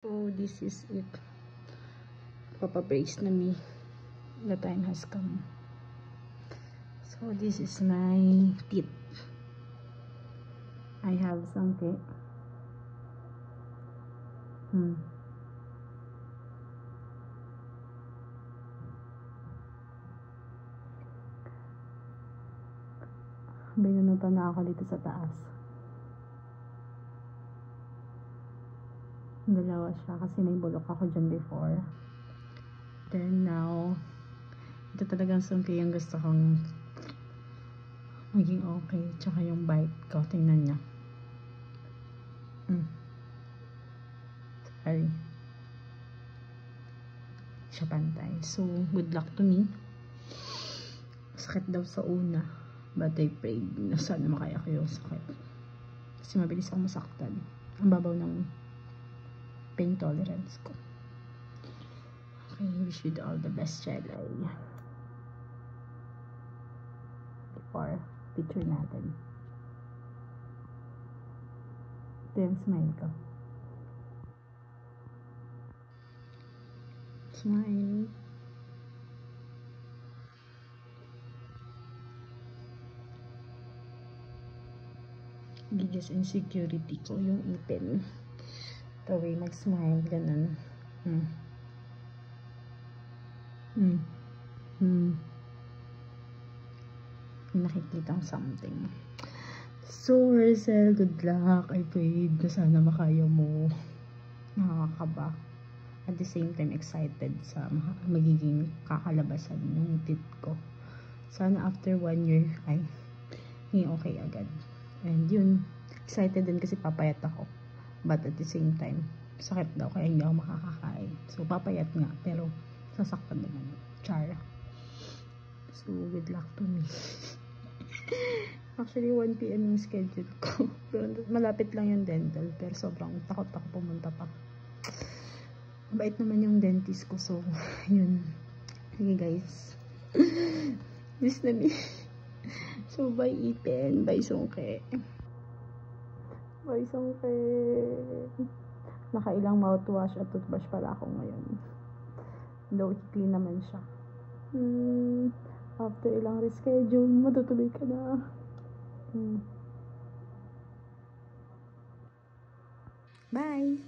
So this is it. Papa-brace na me. The time has come. So this is my teeth. I have sangke. Binunutan na ako dito sa taas. Dalawa siya kasi may bulok ako dyan before. Then now, ito talagang sangke yung gusto kong maging okay. Tsaka yung bite ko, tingnan niya. Sorry. Siya pantay. So, good luck to me. Sakit daw sa una. But I prayed na sana makaya ko yung sakit. Kasi mabilis akong masaktan. Ang babaw ng pain tolerance ko. Okay, wish you all the best, Chelay. Before picture natin. Ito yung smile ko. Smile. Biggest insecurity ko yung ipin. The way mag-smile, ganun. Nakikitang something. So, Marcel, good luck. I prayed na sana makaya mo. Nakakaba. At the same time, excited sa magiging kakalabasan ng teeth ko. Sana after 1 year, ay, okay agad. And yun, excited din kasi papayat ako. But at the same time, sakit daw kaya hindi ako makakakain. So, papayat nga, pero sasaktan naman. Char. So, good luck to me. Actually, 1 PM yung schedule ko. Pero malapit lang yung dental. Pero sobrang takot ako pumunta pa. Bait naman yung dentist ko. So, yun. Sige guys. This na me. So, bye ipin. Bye sungke. Bye sungke. Nakailang mouthwash at toothbrush pala ako ngayon. Though, clean naman siya. After ilang reschedule, matutuloy ka na. Bye!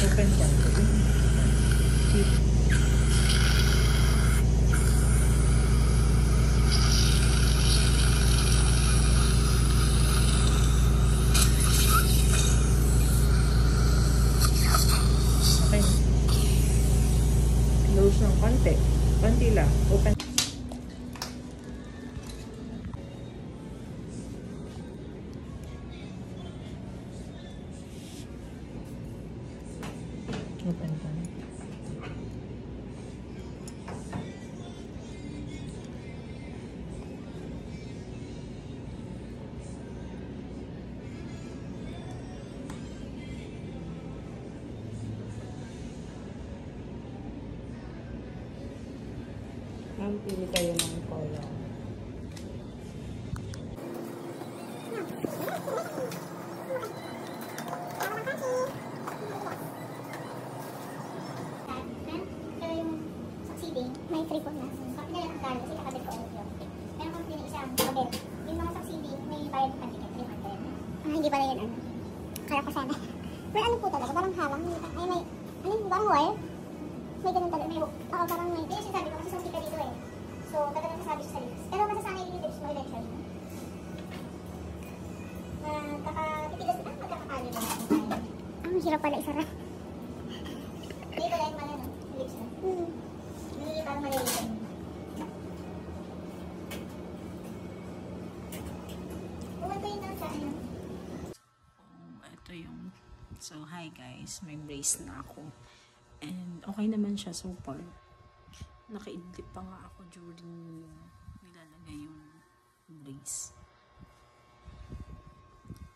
Open siya. Okay. Close ng konti. Konti lang. Open. Open. Ganda. Ma'am, pili kayo ng color. May free phone na. Kapila lang ang gano'n kasi kakabit ko ulit yun. Meron kong pinag isang kabit. Yung mga succeeding, may bayad ng ticket, 300. Hindi pala yun ano. Kala ko sana. Pero ano po talaga, parang halang. Ay may, ano yung parang wire? May ganun talaga, may, parang may, yun yung sinasabi ko kasi sumpi ka dito eh. So, talagang nasabi siya sa lips. Pero masasanay yung lips mo eventually. Kakatitigas na, magkakakali lang. Ang hirap pala isara. Dito dahil man ano, yung lips mo. Hindi parang malilitin. Pumunta yun lang sa ano. Ito yung, so hi guys, may brace na ako. And okay naman siya so far. Nakaidlip pa nga ako during nilalagay yung brace.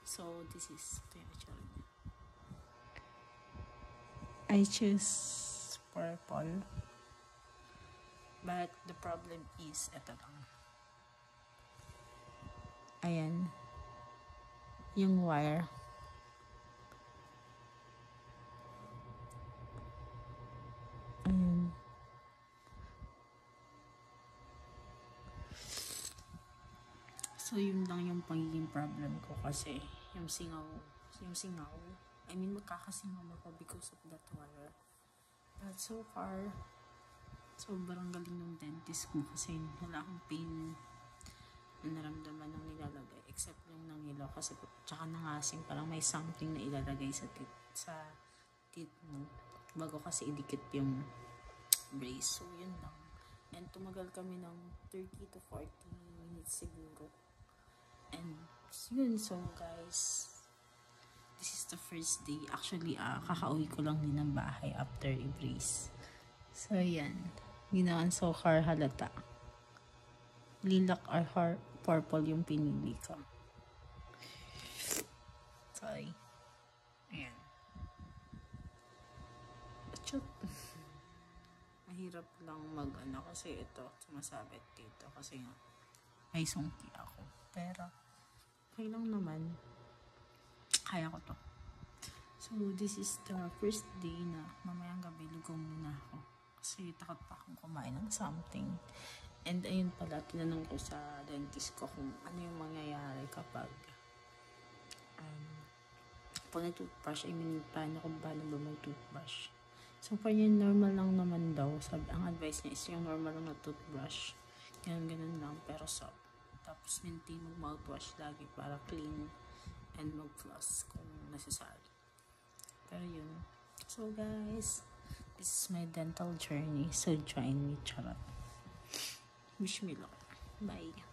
So this is ito yung actual. I choose purple. But the problem is ito lang. Ayan. Yung wire. Ayan. So, yun lang yung pagiging problem ko kasi yung singaw, I mean, magkakasingaw ako because of that wire. But so far, sobrang galing ng dentist ko kasi wala akong pain na naramdaman ng nilalagay except yung nangilo kasi tsaka nangasing parang may something na ilalagay sa teeth mo bago kasi idikit yung brace. So, yun lang. And tumagal kami ng 30 to 40 minutes siguro. And yun, so guys, this is the first day. Actually, kakauwi ko lang din ng bahay after i-brace. So, yan. Hindi naman so far halata. Lilac or purple yung pinili ko. Sorry. Ayan. Achot. Mahirap lang mag-ano kasi ito, sumasabit dito kasi nga may sungki ako. Pero, okay lang naman. Kaya ko to. So, this is the first day na mamayang gabi lugaw muna ako. Kasi takot pa akong kumain ng something. And ayun pala, tinanong ko sa dentist ko kung ano yung mangyayari kapag pag nag-toothbrush, I mean, paano ba mag-toothbrush. So, pa yun, normal lang naman daw. Ang advice niya is yung normal lang na toothbrush. Ganun lang, pero soft. Tapos, maintain mag-mouthwash lagi para clean and mag-floss kung necessary. Pero yun. So, guys, this is my dental journey. So, join me, charot. Wish me luck. Bye.